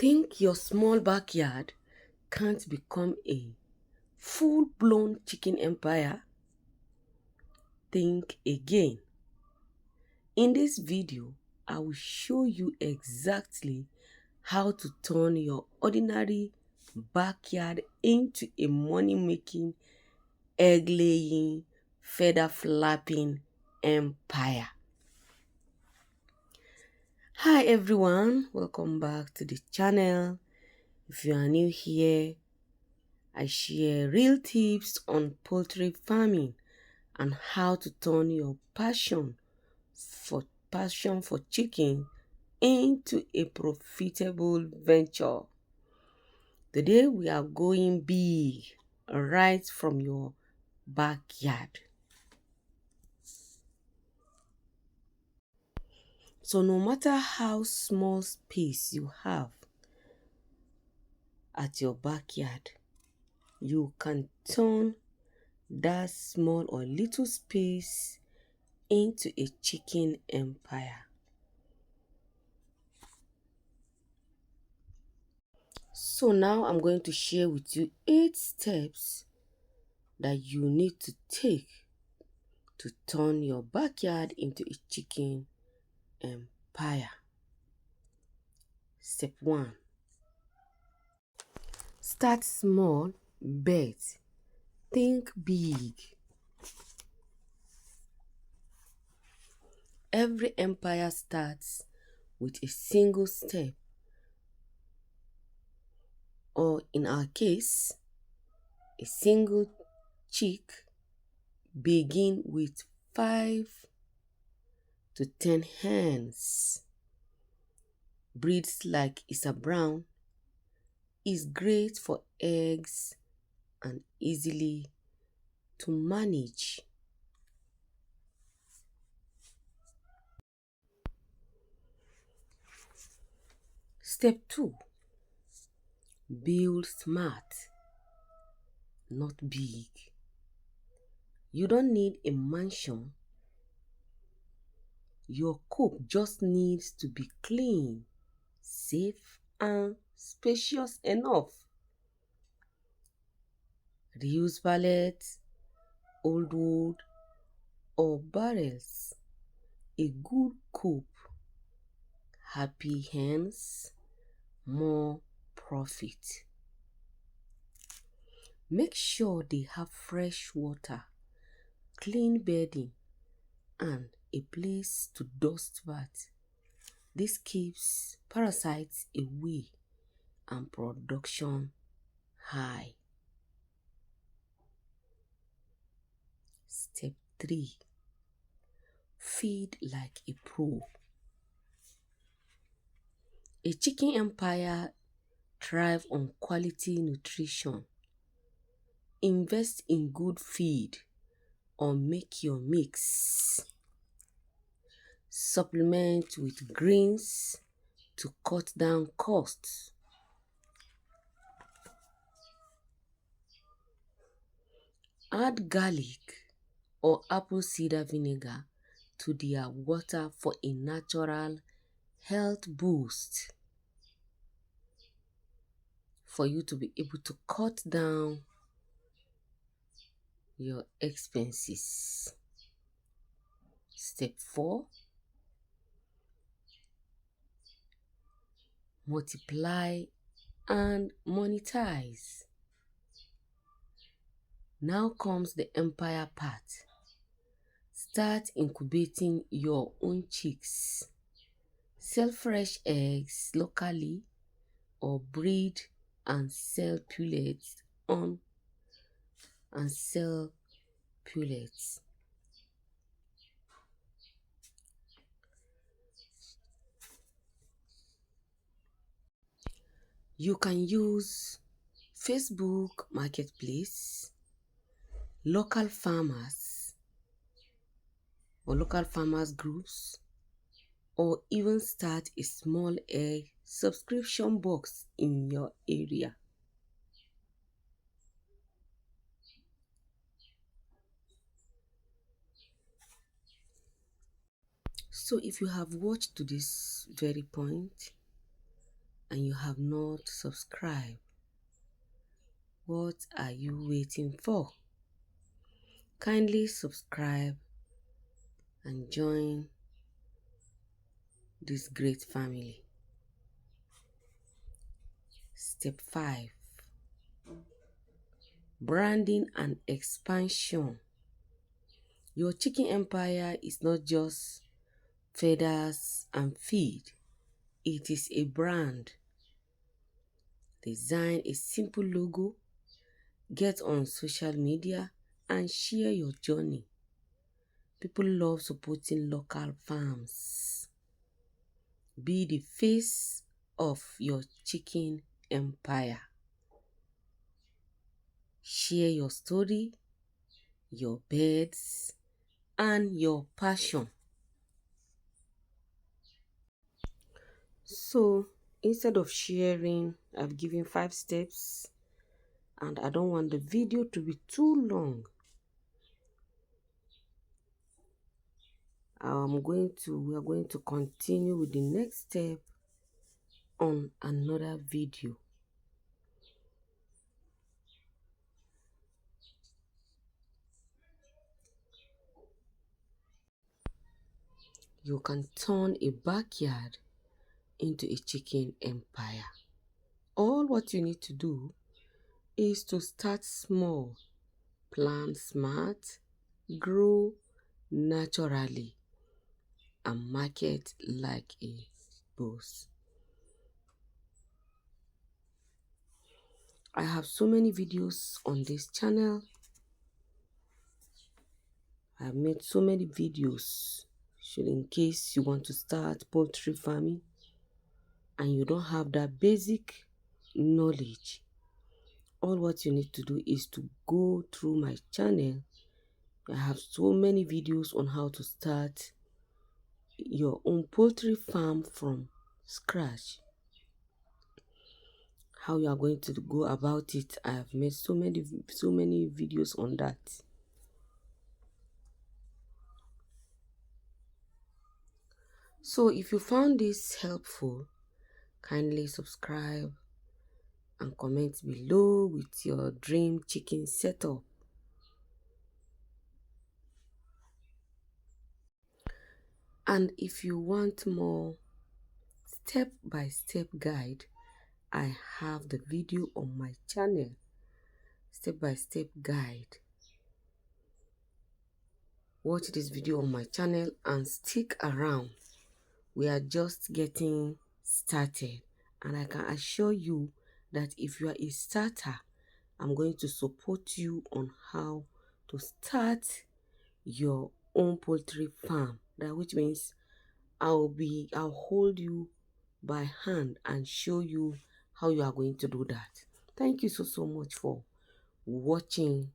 Think your small backyard can't become a full-blown chicken empire? Think again. In this video, I will show you exactly how to turn your ordinary backyard into a money-making, egg-laying, feather-flapping empire. Hi everyone, welcome back to the channel. If you are new here, I share real tips on poultry farming and how to turn your passion for chicken into a profitable venture. Today we are going big, right from your backyard. So no matter how small space you have at your backyard, you can turn that small or little space into a chicken empire. So now I'm going to share with you 8 steps that you need to take to turn your backyard into a chicken empire. Step 1. Start small, but think big. Every empire starts with a single step, or in our case, a single chick. Begin with 5 to 10 hens. Breeds like Isa Brown is great for eggs and easily to manage. Step 2. Build smart, not big. You don't need a mansion. Your coop just needs to be clean, safe, and spacious enough. Reuse pallets, old wood, or barrels. A good coop, happy hens, more profit. Make sure they have fresh water, clean bedding, and a place to dust bath. This keeps parasites away and production high. Step 3. Feed like a pro. A chicken empire thrives on quality nutrition. Invest in good feed or make your mix. Supplement with greens to cut down costs. Add garlic or apple cider vinegar to their water for a natural health boost, for you to be able to cut down your expenses. Step 4. Multiply and monetize. Now comes the empire part. Start incubating your own chicks. Sell fresh eggs locally or breed and sell pullets You can use Facebook Marketplace, local farmers or local farmers groups, or even start a small egg subscription box in your area. So if you have watched to this very point, and you have not subscribed, what are you waiting for? Kindly subscribe and join this great family. Step 5. Branding and expansion. Your chicken empire is not just feathers and feed. It is a brand. Design a simple logo, get on social media, and share your journey. People love supporting local farms. Be the face of your chicken empire. Share your story, your birds, and your passion. So instead of sharing, I've given 5 steps, and I don't want the video to be too long. We are going to continue with the next step on another video. You can turn a backyard into a chicken empire. All what you need to do is to start small, plan smart, grow naturally, and market like a boss. I have so many videos on this channel. I have made so many videos. So in case you want to start poultry farming and you don't have that basic knowledge, all what you need to do is to go through my channel. I have so many videos on how to start your own poultry farm from scratch. How you are going to go about it. I have made so many videos on that. So if you found this helpful, kindly subscribe and comment below with your dream chicken setup. And if you want more step-by-step guide, I have the video on my channel. Step-by-step guide. Watch this video on my channel and stick around. We are just getting started, and I can assure you that if you are a starter, I'm going to support you on how to start your own poultry farm. That which means I'll hold you by hand and show you how you are going to do that. Thank you so much for watching